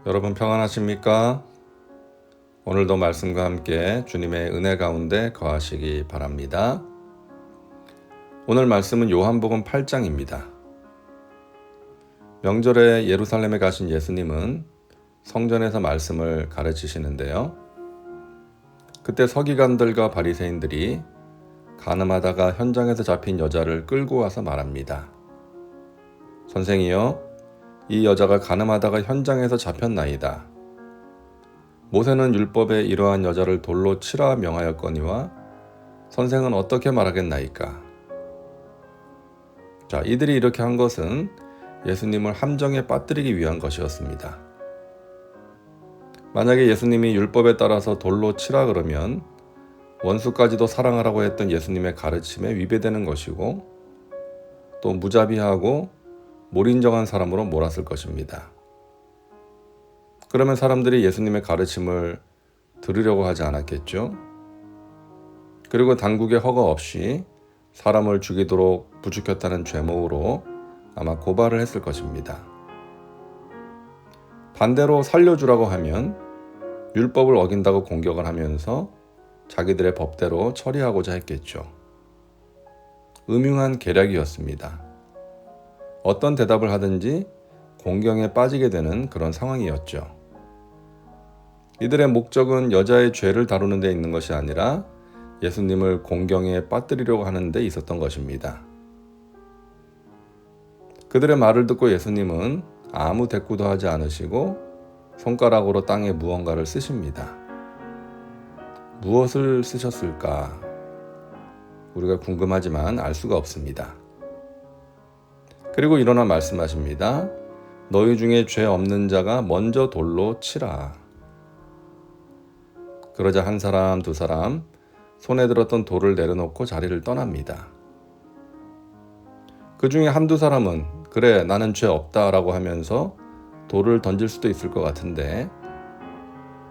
여러분 평안하십니까? 오늘도 말씀과 함께 주님의 은혜 가운데 거하시기 바랍니다. 오늘 말씀은 요한복음 8장입니다. 명절에 예루살렘에 가신 예수님은 성전에서 말씀을 가르치시는데요. 그때 서기관들과 바리새인들이 간음하다가 현장에서 잡힌 여자를 끌고 와서 말합니다. 선생이여, 이 여자가 간음하다가 현장에서 잡혔나이다. 모세는 율법에 이러한 여자를 돌로 치라 명하였거니와 선생은 어떻게 말하겠나이까? 자, 이들이 이렇게 한 것은 예수님을 함정에 빠뜨리기 위한 것이었습니다. 만약에 예수님이 율법에 따라서 돌로 치라 그러면 원수까지도 사랑하라고 했던 예수님의 가르침에 위배되는 것이고 또 무자비하고 몰인정한 사람으로 몰았을 것입니다. 그러면 사람들이 예수님의 가르침을 들으려고 하지 않았겠죠? 그리고 당국의 허가 없이 사람을 죽이도록 부추겼다는 죄목으로 아마 고발을 했을 것입니다. 반대로 살려주라고 하면 율법을 어긴다고 공격을 하면서 자기들의 법대로 처리하고자 했겠죠. 음흉한 계략이었습니다. 어떤 대답을 하든지 공경에 빠지게 되는 그런 상황이었죠. 이들의 목적은 여자의 죄를 다루는 데 있는 것이 아니라 예수님을 공경에 빠뜨리려고 하는 데 있었던 것입니다. 그들의 말을 듣고 예수님은 아무 대꾸도 하지 않으시고 손가락으로 땅에 무언가를 쓰십니다. 무엇을 쓰셨을까? 우리가 궁금하지만 알 수가 없습니다. 그리고 일어나 말씀하십니다. 너희 중에 죄 없는 자가 먼저 돌로 치라. 그러자 한 사람, 두 사람 손에 들었던 돌을 내려놓고 자리를 떠납니다. 그 중에 한두 사람은 그래 나는 죄 없다라고 하면서 돌을 던질 수도 있을 것 같은데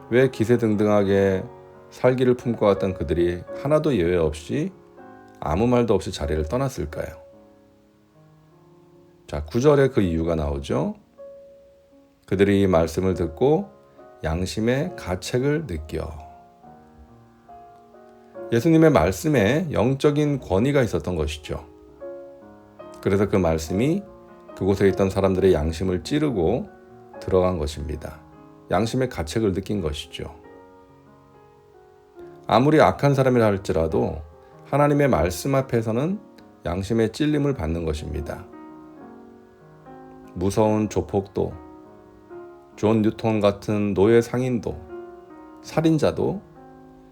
왜 기세등등하게 살기를 품고 왔던 그들이 하나도 예외 없이 아무 말도 없이 자리를 떠났을까요? 자, 9절에 그 이유가 나오죠. 그들이 이 말씀을 듣고 양심의 가책을 느껴. 예수님의 말씀에 영적인 권위가 있었던 것이죠. 그래서 그 말씀이 그곳에 있던 사람들의 양심을 찌르고 들어간 것입니다. 양심의 가책을 느낀 것이죠. 아무리 악한 사람이라 할지라도 하나님의 말씀 앞에서는 양심의 찔림을 받는 것입니다. 무서운 조폭도, 존 뉴턴 같은 노예 상인도, 살인자도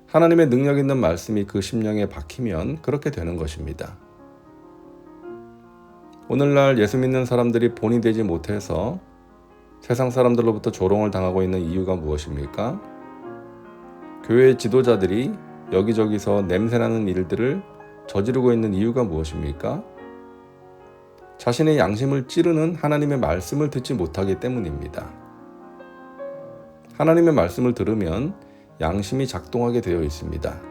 하나님의 능력 있는 말씀이 그 심령에 박히면 그렇게 되는 것입니다. 오늘날 예수 믿는 사람들이 본이 되지 못해서 세상 사람들로부터 조롱을 당하고 있는 이유가 무엇입니까? 교회 지도자들이 여기저기서 냄새나는 일들을 저지르고 있는 이유가 무엇입니까? 자신의 양심을 찌르는 하나님의 말씀을 듣지 못하기 때문입니다. 하나님의 말씀을 들으면 양심이 작동하게 되어 있습니다.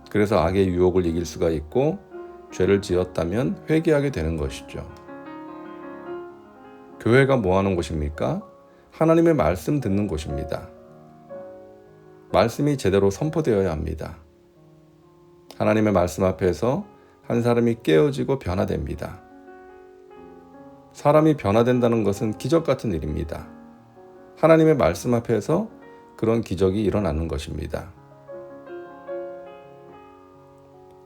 그래서 악의 유혹을 이길 수가 있고 죄를 지었다면 회개하게 되는 것이죠. 교회가 뭐 하는 곳입니까? 하나님의 말씀 듣는 곳입니다. 말씀이 제대로 선포되어야 합니다. 하나님의 말씀 앞에서 한 사람이 깨어지고 변화됩니다. 사람이 변화된다는 것은 기적 같은 일입니다. 하나님의 말씀 앞에서 그런 기적이 일어나는 것입니다.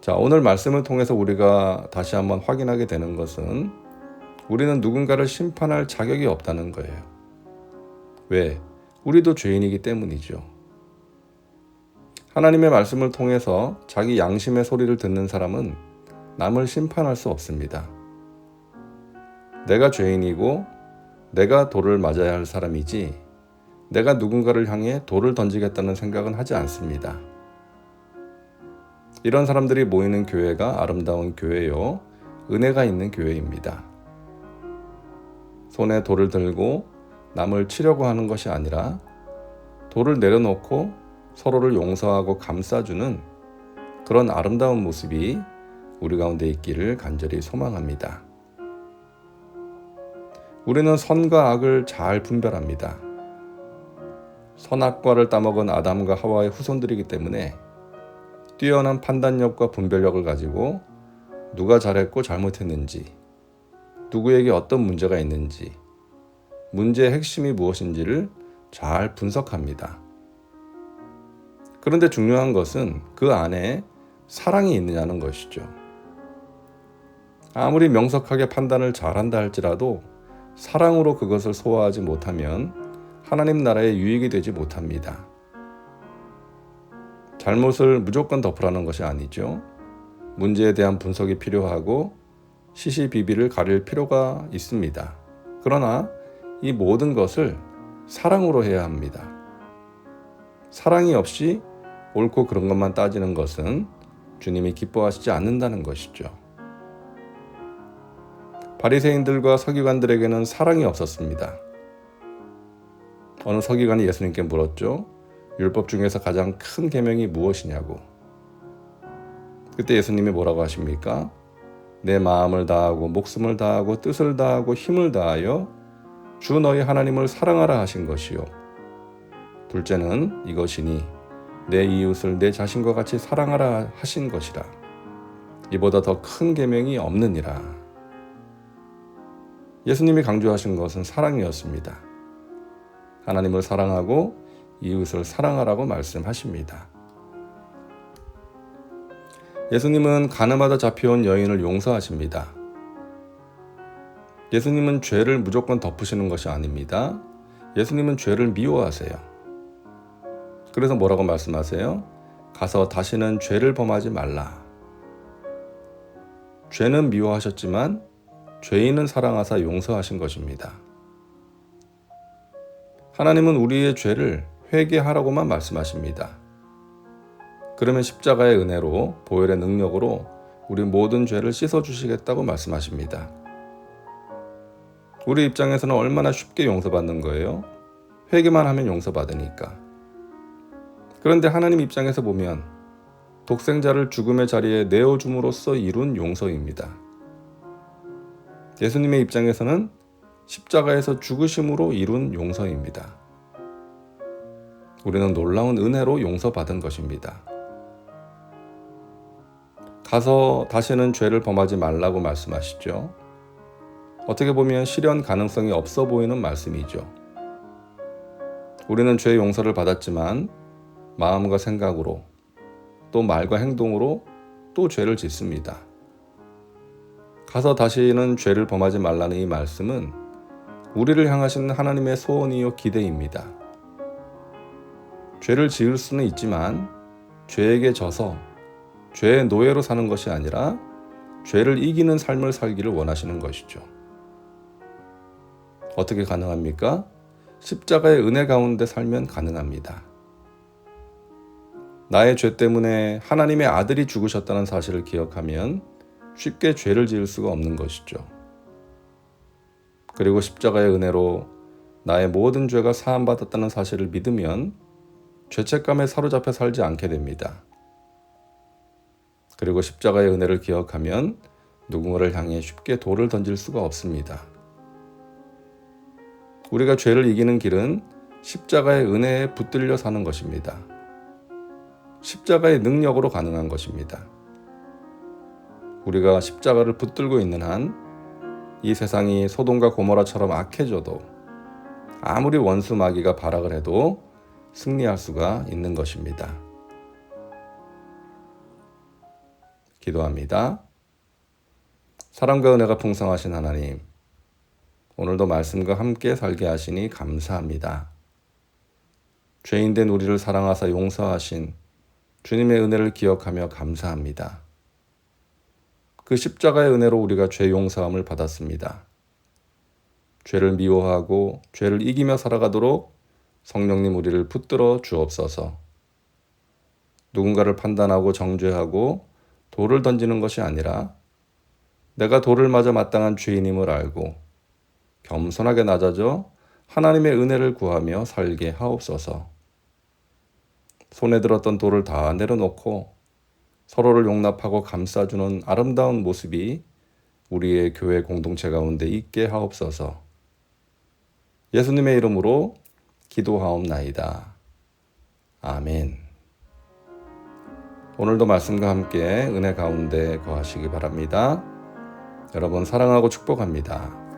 자, 오늘 말씀을 통해서 우리가 다시 한번 확인하게 되는 것은 우리는 누군가를 심판할 자격이 없다는 거예요. 왜? 우리도 죄인이기 때문이죠. 하나님의 말씀을 통해서 자기 양심의 소리를 듣는 사람은 남을 심판할 수 없습니다. 내가 죄인이고 내가 돌을 맞아야 할 사람이지 내가 누군가를 향해 돌을 던지겠다는 생각은 하지 않습니다. 이런 사람들이 모이는 교회가 아름다운 교회요, 은혜가 있는 교회입니다. 손에 돌을 들고 남을 치려고 하는 것이 아니라 돌을 내려놓고 서로를 용서하고 감싸주는 그런 아름다운 모습이 우리 가운데 있기를 간절히 소망합니다. 우리는 선과 악을 잘 분별합니다. 선악과를 따먹은 아담과 하와의 후손들이기 때문에 뛰어난 판단력과 분별력을 가지고 누가 잘했고 잘못했는지, 누구에게 어떤 문제가 있는지, 문제의 핵심이 무엇인지를 잘 분석합니다. 그런데 중요한 것은 그 안에 사랑이 있느냐는 것이죠. 아무리 명석하게 판단을 잘한다 할지라도 사랑으로 그것을 소화하지 못하면 하나님 나라에 유익이 되지 못합니다. 잘못을 무조건 덮으라는 것이 아니죠. 문제에 대한 분석이 필요하고 시시비비를 가릴 필요가 있습니다. 그러나 이 모든 것을 사랑으로 해야 합니다. 사랑이 없이 옳고 그런 것만 따지는 것은 주님이 기뻐하시지 않는다는 것이죠. 바리새인들과 서기관들에게는 사랑이 없었습니다. 어느 서기관이 예수님께 물었죠. 율법 중에서 가장 큰 계명이 무엇이냐고. 그때 예수님이 뭐라고 하십니까? 내 마음을 다하고 목숨을 다하고 뜻을 다하고 힘을 다하여 주 너희 하나님을 사랑하라 하신 것이요. 둘째는 이것이니 내 이웃을 내 자신과 같이 사랑하라 하신 것이라. 이보다 더 큰 계명이 없느니라. 예수님이 강조하신 것은 사랑이었습니다. 하나님을 사랑하고 이웃을 사랑하라고 말씀하십니다. 예수님은 가늠하다 잡혀온 여인을 용서하십니다. 예수님은 죄를 무조건 덮으시는 것이 아닙니다. 예수님은 죄를 미워하세요. 그래서 뭐라고 말씀하세요? 가서 다시는 죄를 범하지 말라. 죄는 미워하셨지만 죄인은 사랑하사 용서하신 것입니다. 하나님은 우리의 죄를 회개하라고만 말씀하십니다. 그러면 십자가의 은혜로 보혈의 능력으로 우리 모든 죄를 씻어주시겠다고 말씀하십니다. 우리 입장에서는 얼마나 쉽게 용서받는 거예요? 회개만 하면 용서받으니까. 그런데 하나님 입장에서 보면 독생자를 죽음의 자리에 내어줌으로써 이룬 용서입니다. 예수님의 입장에서는 십자가에서 죽으심으로 이룬 용서입니다. 우리는 놀라운 은혜로 용서받은 것입니다. 가서 다시는 죄를 범하지 말라고 말씀하시죠. 어떻게 보면 실현 가능성이 없어 보이는 말씀이죠. 우리는 죄 용서를 받았지만 마음과 생각으로 또 말과 행동으로 또 죄를 짓습니다. 가서 다시는 죄를 범하지 말라는 이 말씀은 우리를 향하신 하나님의 소원이요 기대입니다. 죄를 지을 수는 있지만 죄에게 져서 죄의 노예로 사는 것이 아니라 죄를 이기는 삶을 살기를 원하시는 것이죠. 어떻게 가능합니까? 십자가의 은혜 가운데 살면 가능합니다. 나의 죄 때문에 하나님의 아들이 죽으셨다는 사실을 기억하면 쉽게 죄를 지을 수가 없는 것이죠. 그리고 십자가의 은혜로 나의 모든 죄가 사함받았다는 사실을 믿으면 죄책감에 사로잡혀 살지 않게 됩니다. 그리고 십자가의 은혜를 기억하면 누군가를 향해 쉽게 돌을 던질 수가 없습니다. 우리가 죄를 이기는 길은 십자가의 은혜에 붙들려 사는 것입니다. 십자가의 능력으로 가능한 것입니다. 우리가 십자가를 붙들고 있는 한 이 세상이 소돔과 고모라처럼 악해져도 아무리 원수 마귀가 발악을 해도 승리할 수가 있는 것입니다. 기도합니다. 사랑과 은혜가 풍성하신 하나님, 오늘도 말씀과 함께 살게 하시니 감사합니다. 죄인된 우리를 사랑하사 용서하신 주님의 은혜를 기억하며 감사합니다. 그 십자가의 은혜로 우리가 죄 용서함을 받았습니다. 죄를 미워하고 죄를 이기며 살아가도록 성령님 우리를 붙들어 주옵소서. 누군가를 판단하고 정죄하고 돌을 던지는 것이 아니라 내가 돌을 맞아 마땅한 죄인임을 알고 겸손하게 낮아져 하나님의 은혜를 구하며 살게 하옵소서. 손에 들었던 돌을 다 내려놓고 서로를 용납하고 감싸주는 아름다운 모습이 우리의 교회 공동체 가운데 있게 하옵소서. 예수님의 이름으로 기도하옵나이다. 아멘. 오늘도 말씀과 함께 은혜 가운데 거하시기 바랍니다. 여러분 사랑하고 축복합니다.